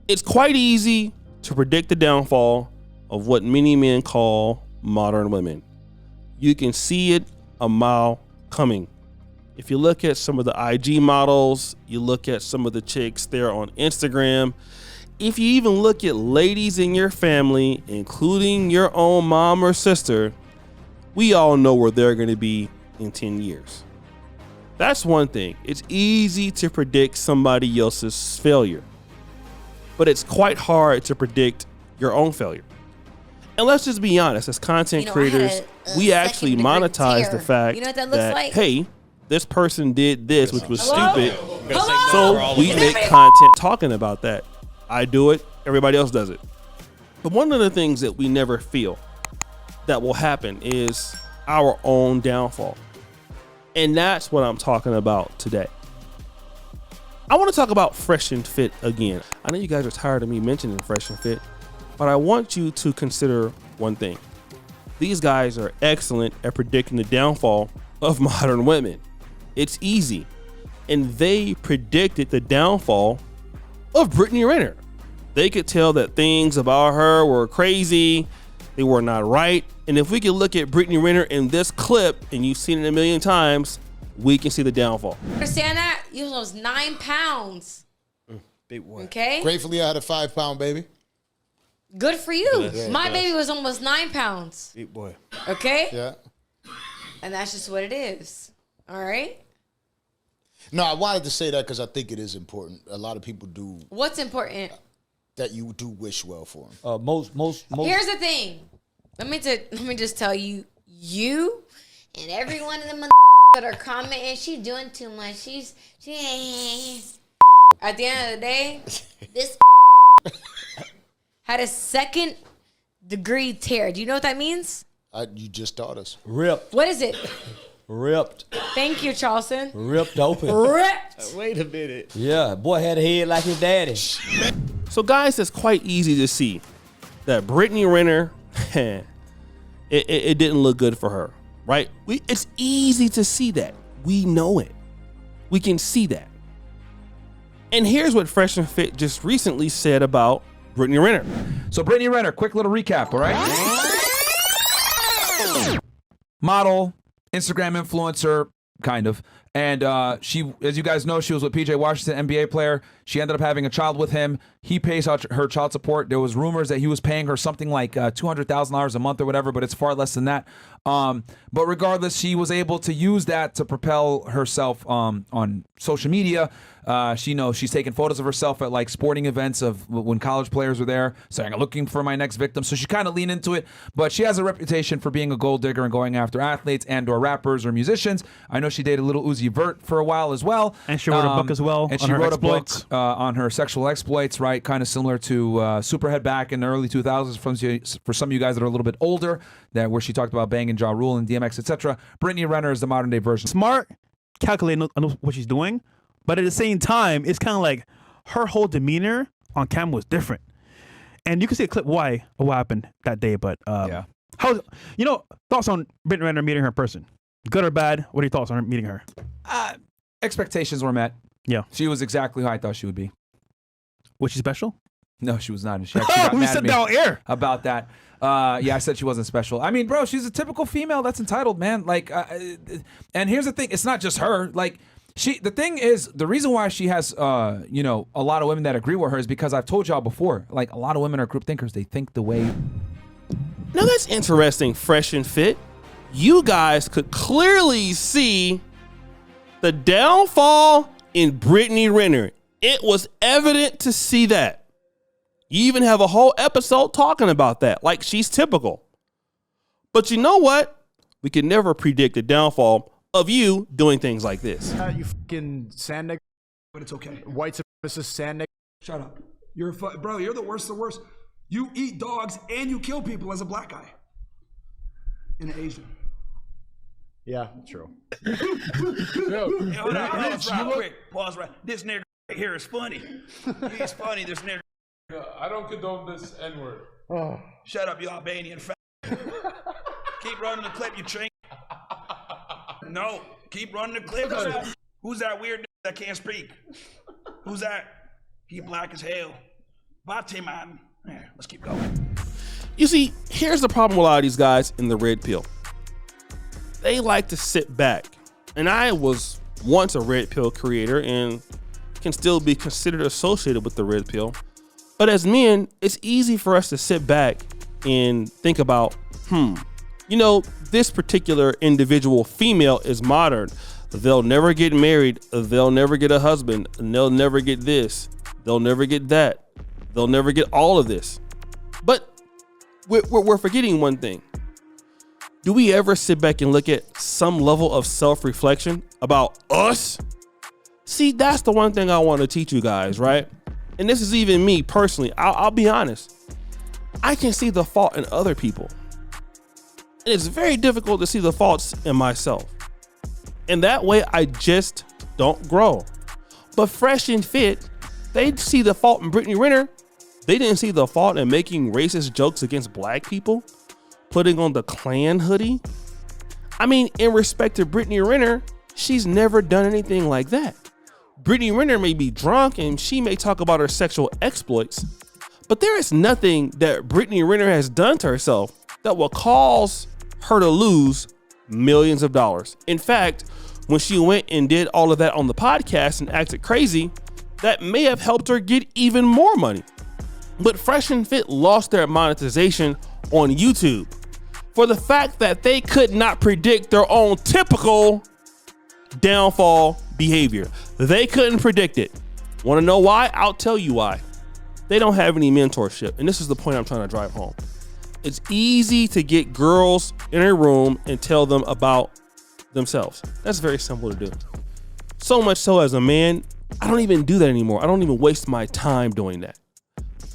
It's quite easy to predict the downfall of what many men call modern women. You can see it a mile coming. If you look at some of the IG models, you look at some of the chicks there on Instagram, if you even look at ladies in your family, including your own mom or sister, we all know where they're going to be in 10 years. That's one thing. It's easy to predict somebody else's failure, but it's quite hard to predict your own failure. And let's just be honest, as content creators, we actually monetize the fact that, hey, this person did this, which was stupid, so we make content talking about that. I do it, everybody else does it. But one of the things that we never feel that will happen is our own downfall. And that's what I'm talking about today. I want to talk about Fresh and Fit again. I know you guys are tired of me mentioning Fresh and Fit, but I want you to consider one thing. These guys are excellent at predicting the downfall of modern women. It's easy. And they predicted the downfall of Brittany Renner. They could tell that things about her were crazy, they were not right. And if we can look at Brittany Renner in this clip, and you've seen it a million times, we can see the downfall. Understand that? You lost 9 pounds. Big boy. Okay? Gratefully, I had a 5-pound baby. Good for you. My baby was almost 9 pounds. Big boy. Okay? Yeah. And that's just what it is. All right? No, I wanted to say that because I think it is important. A lot of people do. What's important? That you do wish well for them. Most. Here's the thing. Let me just tell you, you and every one of them that are commenting, she's doing too much. She at the end of the day, this had a 2nd degree tear. Do you know what that means? You just taught us. Ripped. What is it? Ripped. Thank you, Charleston. Ripped open. Ripped. Wait a minute. Yeah, boy had a head like his daddy. So guys, it's quite easy to see that Brittany Renner, it didn't look good for her, right? It's easy to see that. We know it. We can see that. And here's what Fresh and Fit just recently said about Brittany Renner. So Brittany Renner, quick little recap, all right? Model, Instagram influencer, kind of. And she, as you guys know, she was with PJ Washington, NBA player. She ended up having a child with him. He pays out her child support. There was rumors that he was paying her something like $200,000 a month or whatever, but it's far less than that. But regardless, she was able to use that to propel herself on social media. She's taking photos of herself at like sporting events of when college players were there, saying, "I'm looking for my next victim." So she kind of leaned into it, but she has a reputation for being a gold digger and going after athletes and or rappers or musicians. I know she dated Little Uzi Vert for a while as well. And she wrote a book as well. And she wrote a book on her sexual exploits, right? Kind of similar to Superhead back in the early 2000s for some of you guys that are a little bit older, where she talked about banging Ja Rule and DMX, etc. Brittany Renner is the modern day version. Smart, calculating on what she's doing, but at the same time, it's kind of like her whole demeanor on camera was different. And you can see a clip what happened that day. But yeah, thoughts on Brittany Renner meeting her in person, good or bad? What are your thoughts on her meeting her? Expectations were met. Yeah, she was exactly who I thought she would be. Was she special? No, she was not. She actually got we mad said at me that on air about that. Yeah, I said she wasn't special. I mean, bro, she's a typical female that's entitled, man. Like, and here's the thing: it's not just her. Like, the thing is, the reason why she has, a lot of women that agree with her is because I've told y'all before. Like, a lot of women are group thinkers. They think the way. Now that's interesting, Fresh and Fit. You guys could clearly see the downfall in Brittany Renner. It was evident to see that. You even have a whole episode talking about that, like she's typical. But you know what? We can never predict the downfall of you doing things like this. You fucking sand nigga. But it's okay. White supremacist sand nigga. Shut up. Bro, you're the worst of the worst. You eat dogs and you kill people as a black guy. And an Asian. Yeah, true. Hold on, quick. Pause right. This nigga right here is funny. He's funny, this nigga. I don't condone this N-word. Oh. Shut up, you Albanian fat. Keep running the clip, you chink. No, keep running the clip. Who's that weird nigga that can't speak? Who's that? He black as hell. Bate, man. Yeah, let's keep going. You see, here's the problem with a lot of these guys in the red pill. They like to sit back. And I was once a red pill creator and can still be considered associated with the red pill. But as men, it's easy for us to sit back and think about, this particular individual female is modern. They'll never get married. They'll never get a husband. And they'll never get this. They'll never get that. They'll never get all of this. But we're forgetting one thing. Do we ever sit back and look at some level of self-reflection about us? See, that's the one thing I want to teach you guys, right? And this is even me personally. I'll be honest. I can see the fault in other people. And it's very difficult to see the faults in myself. And that way, I just don't grow. But Fresh and Fit, they see the fault in Brittany Renner. They didn't see the fault in making racist jokes against black people, putting on the Klan hoodie. I mean, in respect to Brittany Renner, she's never done anything like that. Brittany Renner may be drunk and she may talk about her sexual exploits, but there is nothing that Brittany Renner has done to herself that will cause her to lose millions of dollars. In fact, when she went and did all of that on the podcast and acted crazy, that may have helped her get even more money. But Fresh and Fit lost their monetization on YouTube for the fact that they could not predict their own typical downfall behavior. They couldn't predict it. Want to know why? I'll tell you why. They don't have any mentorship. And this is the point I'm trying to drive home. It's easy to get girls in a room and tell them about themselves. That's very simple to do. So much so, as a man, I don't even do that anymore. I don't even waste my time doing that.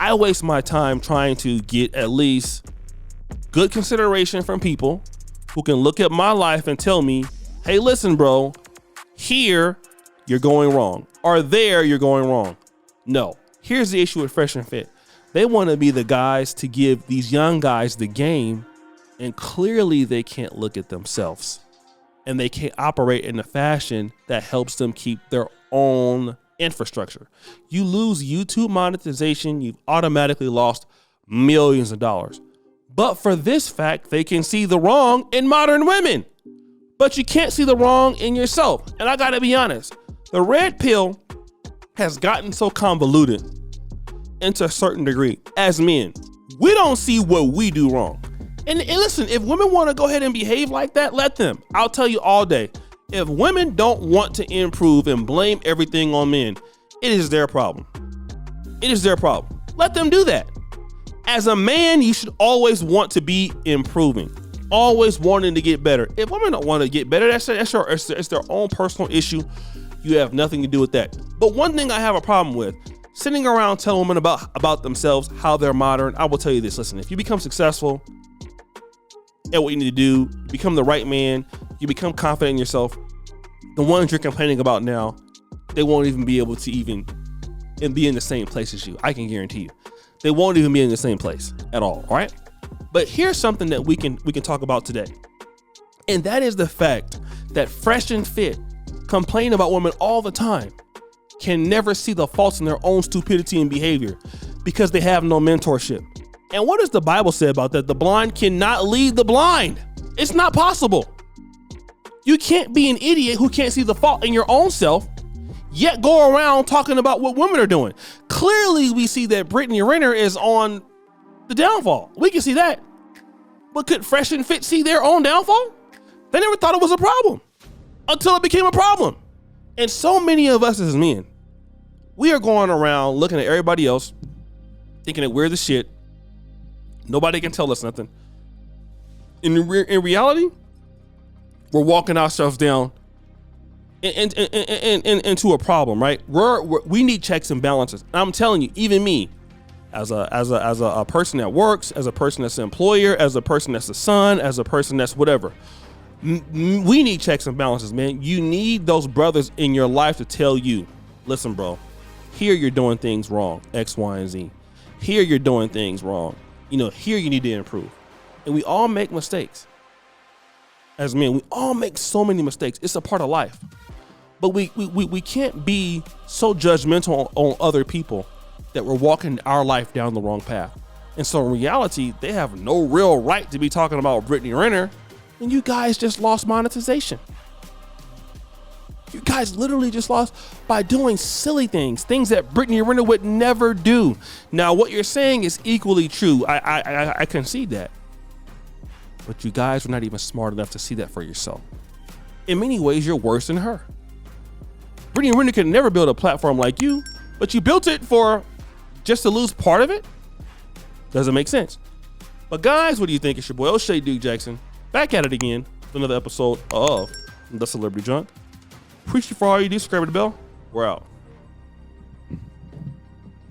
I waste my time trying to get at least good consideration from people who can look at my life and tell me, hey, listen, bro, here you're going wrong, or there you're going wrong. No, here's the issue with Fresh and Fit. They want to be the guys to give these young guys the game, and clearly they can't look at themselves and they can't operate in a fashion that helps them keep their own infrastructure. You lose YouTube monetization, you've automatically lost millions of dollars. But for this fact, they can see the wrong in modern women, but you can't see the wrong in yourself. And I gotta be honest, the red pill has gotten so convoluted into a certain degree. As men, we don't see what we do wrong. And listen, if women want to go ahead and behave like that, let them. I'll tell you all day. If women don't want to improve and blame everything on men, it is their problem. It is their problem. Let them do that. As a man, you should always want to be improving, always wanting to get better. If women don't want to get better, it's their own personal issue. You have nothing to do with that. But one thing I have a problem with, sitting around telling women about themselves, how they're modern. I will tell you this. Listen, if you become successful at what you need to do, become the right man, you become confident in yourself, the ones you're complaining about now, they won't even be able to even be in the same place as you. I can guarantee you. They won't even be in the same place at all right? But here's something that we can talk about today. And that is the fact that Fresh and Fit complain about women all the time, can never see the faults in their own stupidity and behavior because they have no mentorship. And what does the Bible say about that? The blind cannot lead the blind. It's not possible. You can't be an idiot who can't see the fault in your own self, yet go around talking about what women are doing. Clearly, we see that Brittany Renner is on the downfall. We can see that. But could Fresh and Fit see their own downfall? They never thought it was a problem until it became a problem. And so many of us as men, we are going around looking at everybody else, thinking that we're the shit. Nobody can tell us nothing. In reality, we're walking ourselves down into a problem, right? We need checks and balances. And I'm telling you, even me, as a person that works, as a person that's an employer, as a person that's a son, as a person that's whatever, we need checks and balances, man. You need those brothers in your life to tell you, listen, bro, here you're doing things wrong, X, Y, and Z. Here you're doing things wrong. Here you need to improve. And we all make mistakes. As men, we all make so many mistakes. It's a part of life. But we can't be so judgmental on other people that we're walking our life down the wrong path. And so in reality, they have no real right to be talking about Brittany Renner, and you guys just lost monetization. You guys literally just lost by doing silly things that Brittany Renner would never do. Now, what you're saying is equally true. I concede that. But you guys are not even smart enough to see that for yourself. In many ways, you're worse than her. Brittany Renner could never build a platform like you, but you built it for just to lose part of it? Doesn't make sense. But guys, what do you think? It's your boy O'Shea Duke Jackson, back at it again with another episode of The Celebrity Junk. Appreciate you for all you do. Subscribe to the bell. We're out.